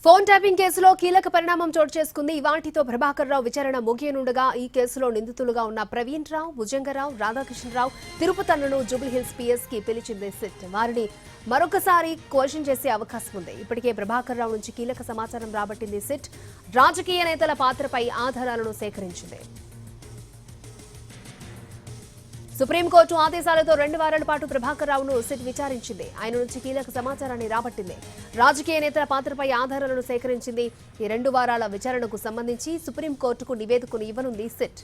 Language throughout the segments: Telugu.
ఫోన్ ట్యాపింగ్ కేసులో కీలక పరిణామం చోటు చేసుకుంది. ఇవాంటితో ప్రభాకర్ రావు విచారణ ముగియనుండగా ఈ కేసులో నిందితులుగా ఉన్న ప్రవీణ్ రావు, భుజంగరావు, రాధాకృష్ణరావు తిరుపతన్నను జూబ్లీహిల్స్ పిఎస్ కి పిలిచింది సిట్. వారిని మరొకసారి క్వశ్చన్ చేసే అవకాశం ఉంది. ఇప్పటికే ప్రభాకర్ రావు నుంచి కీలక సమాచారం రాబట్టింది సిట్. రాజకీయ నేతల పాత్రపై ఆధారాలను సేకరించింది. సుప్రీంకోర్టు ఆదేశాలతో 2 వారాల పాటు ప్రభాకర్ రావును సిట్ విచారించింది. ఆయన నుంచి కీలక సమాచారాన్ని రాబట్టింది. రాజకీయ నేతల పాత్రపై ఆధారాలను సేకరించింది. ఈ 2 వారాల విచారణకు సంబంధించి సుప్రీంకోర్టుకు నివేదికను ఇవ్వనుంది సిట్.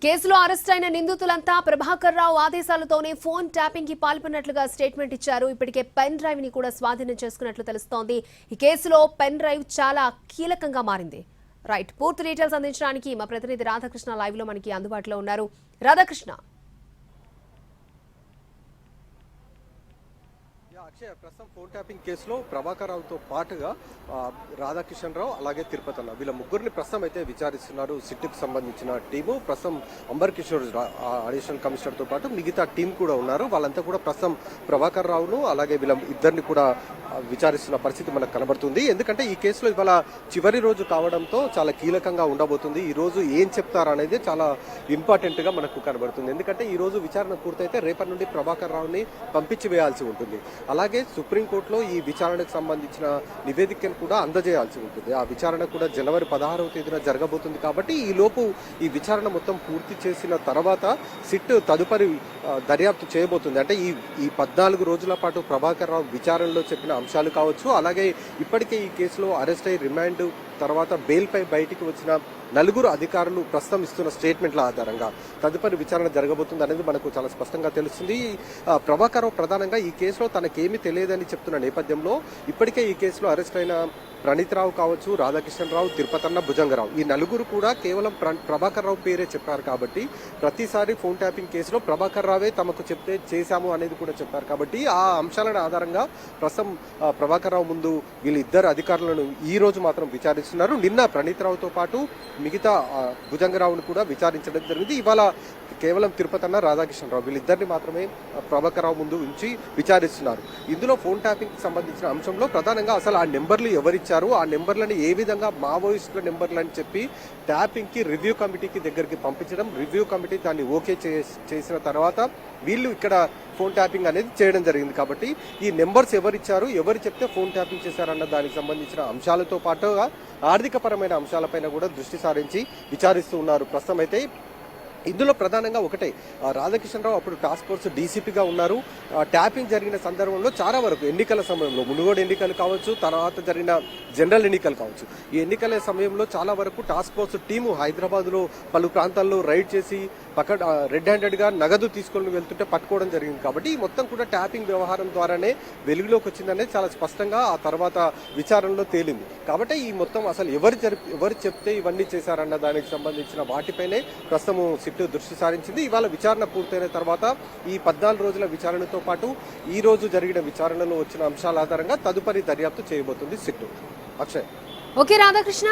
కేసులో అరెస్ట్ అయిన నిందితులంతా ప్రభాకర్ రావు ఆదేశాలతోనే ఫోన్ ట్యాపింగ్ కి పాల్పడినట్లుగా స్టేట్మెంట్ ఇచ్చారు. ఇప్పటికే పెన్ డ్రైవ్ ని కూడా స్వాధీనం చేసుకున్నట్లు తెలుస్తోంది. ఈ కేసులో పెన్ డ్రైవ్ చాలా కీలకంగా మారింది. రైట్, పూర్తి డీటెయిల్స్ అందించడానికి మా ప్రతినిధి రాధాకృష్ణ లైవ్ లో మనకి అందుబాటులో ఉన్నారు. రాధాకృష్ణ, అక్షయ్, ప్రస్తుతం ఫోన్ ట్యాపింగ్ కేసులో ప్రభాకర్ రావుతో పాటుగా రాధాకిషన్ రావు అలాగే తిరుపతన్న వీళ్ళ ముగ్గురిని ప్రస్తుతం అయితే విచారిస్తున్నారు సిట్కి సంబంధించిన టీము. ప్రస్తుతం అంబర్ కిషోర్ అడిషనల్ కమిషనర్ తో పాటు మిగతా టీం కూడా ఉన్నారు. వాళ్ళంతా కూడా ప్రస్తుతం ప్రభాకర్ రావును అలాగే వీళ్ళ ఇద్దరిని కూడా విచారిస్తున్న పరిస్థితి మనకు కనబడుతుంది. ఎందుకంటే ఈ కేసులో ఇవాళ చివరి రోజు కావడంతో చాలా కీలకంగా ఉండబోతుంది. ఈ రోజు ఏం చెప్తారు అనేది చాలా ఇంపార్టెంట్ గా మనకు కనబడుతుంది. ఎందుకంటే ఈ రోజు విచారణ పూర్తయితే రేపటి నుండి ప్రభాకర్ రావుని పంపించి వేయాల్సి ఉంటుంది. అలాగే సుప్రీంకోర్టులో ఈ విచారణకు సంబంధించిన నివేదికను కూడా అందజేయాల్సి ఉంటుంది. ఆ విచారణ కూడా జనవరి 16వ తేదీన జరగబోతుంది. కాబట్టి ఈ లోపు ఈ విచారణ మొత్తం పూర్తి చేసిన తర్వాత సిట్ తదుపరి దర్యాప్తు చేయబోతుంది. అంటే ఈ 14 రోజుల పాటు ప్రభాకర్ రావు విచారణలో చెప్పిన అంశాలు కావచ్చు, అలాగే ఇప్పటికే ఈ కేసులో అరెస్ట్ అయి రిమాండ్ తర్వాత బెయిల్ పై బయటికి వచ్చిన 4 అధికారులు ప్రస్తుతం ఇస్తున్న స్టేట్మెంట్ల ఆధారంగా తదుపరి విచారణ జరగబోతుంది అనేది మనకు చాలా స్పష్టంగా తెలుస్తుంది. ప్రభాకర్ రావు ప్రధానంగా ఈ కేసులో తనకేమీ తెలియదని చెప్తున్న నేపథ్యంలో ఇప్పటికే ఈ కేసులో అరెస్ట్ అయిన ప్రణీత్ రావు కావచ్చు, రాధాకిషన్ రావు, తిరుపతన్న, భుజంగరావు ఈ 4 కూడా కేవలం ప్రభాకర్ రావు పేరే చెప్పారు. కాబట్టి ప్రతిసారి ఫోన్ ట్యాపింగ్ కేసులో ప్రభాకర్ రావే తమకు చెప్తే చేశాము అనేది కూడా చెప్పారు. కాబట్టి ఆ అంశాల ఆధారంగా ప్రస్తుతం ప్రభాకర్ రావు ముందు వీళ్ళిద్దరు అధికారులను ఈ రోజు మాత్రం విచారిస్తున్నారు. నిన్న ప్రణీత్ రావుతో పాటు మిగతా భుజంగరావును కూడా విచారించడం జరిగింది. ఇవాళ కేవలం తిరుపతన్న, రాధాకిషన్ రావు వీళ్ళిద్దరిని మాత్రమే ప్రభాకర్ రావు ముందు ఉంచి విచారిస్తున్నారు. ఇందులో ఫోన్ ట్యాపింగ్ కి సంబంధించిన అంశంలో ప్రధానంగా అసలు ఆ నెంబర్లు ఎవరిచ్చారు, ఆ నెంబర్లని ఏ విధంగా మావోయిస్టుల నెంబర్లు అని చెప్పి ట్యాపింగ్ కి రివ్యూ కమిటీకి దగ్గరికి పంపించడం, రివ్యూ కమిటీ దాన్ని ఓకే చేసిన తర్వాత వీళ్ళు ఇక్కడ ఫోన్ ట్యాపింగ్ అనేది చేయడం జరిగింది. కాబట్టి ఈ నెంబర్స్ ఎవరిచ్చారు, ఎవరు చెప్తే ఫోన్ ట్యాపింగ్ చేశారన్న దానికి సంబంధించిన అంశాలతో పాటుగా ఆర్థికపరమైన అంశాలపైన కూడా దృష్టి సారించి విచారిస్తూ ఉన్నారు. ప్రస్తుతం అయితే ఇందులో ప్రధానంగా ఒకటే, రాధాకిషన్ రావు అప్పుడు టాస్క్ ఫోర్స్ డీసీపీగా ఉన్నారు. ట్యాపింగ్ జరిగిన సందర్భంలో చాలా వరకు ఎన్నికల సమయంలో మునుగోడు ఎన్నికలు కావచ్చు, తర్వాత జరిగిన జనరల్ ఎన్నికలు కావచ్చు, ఈ ఎన్నికల సమయంలో చాలా వరకు టాస్క్ ఫోర్స్ టీము హైదరాబాద్లో పలు ప్రాంతాల్లో రైడ్ చేసి రెడ్ హ్యాండెడ్ గా నగదు తీసుకొని వెళ్తుంటే పట్టుకోవడం జరిగింది. కాబట్టి ఈ మొత్తం కూడా ట్యాపింగ్ వ్యవహారం ద్వారానే వెలుగులోకి వచ్చిందనేది చాలా స్పష్టంగా ఆ తర్వాత విచారణలో తేలింది. కాబట్టి ఈ మొత్తం అసలు ఎవరు చెప్తే ఇవన్నీ చేశారన్న దానికి సంబంధించిన వాటిపైనే ప్రస్తుతం సిట్ దృష్టి సారించింది. ఇవాళ విచారణ పూర్తయిన తర్వాత ఈ 14 రోజుల విచారణతో పాటు ఈ రోజు జరిగిన విచారణలో వచ్చిన అంశాల ఆధారంగా తదుపరి దర్యాప్తు చేయబోతుంది సిట్. అక్షయ్. ఓకే రాధాకృష్ణ.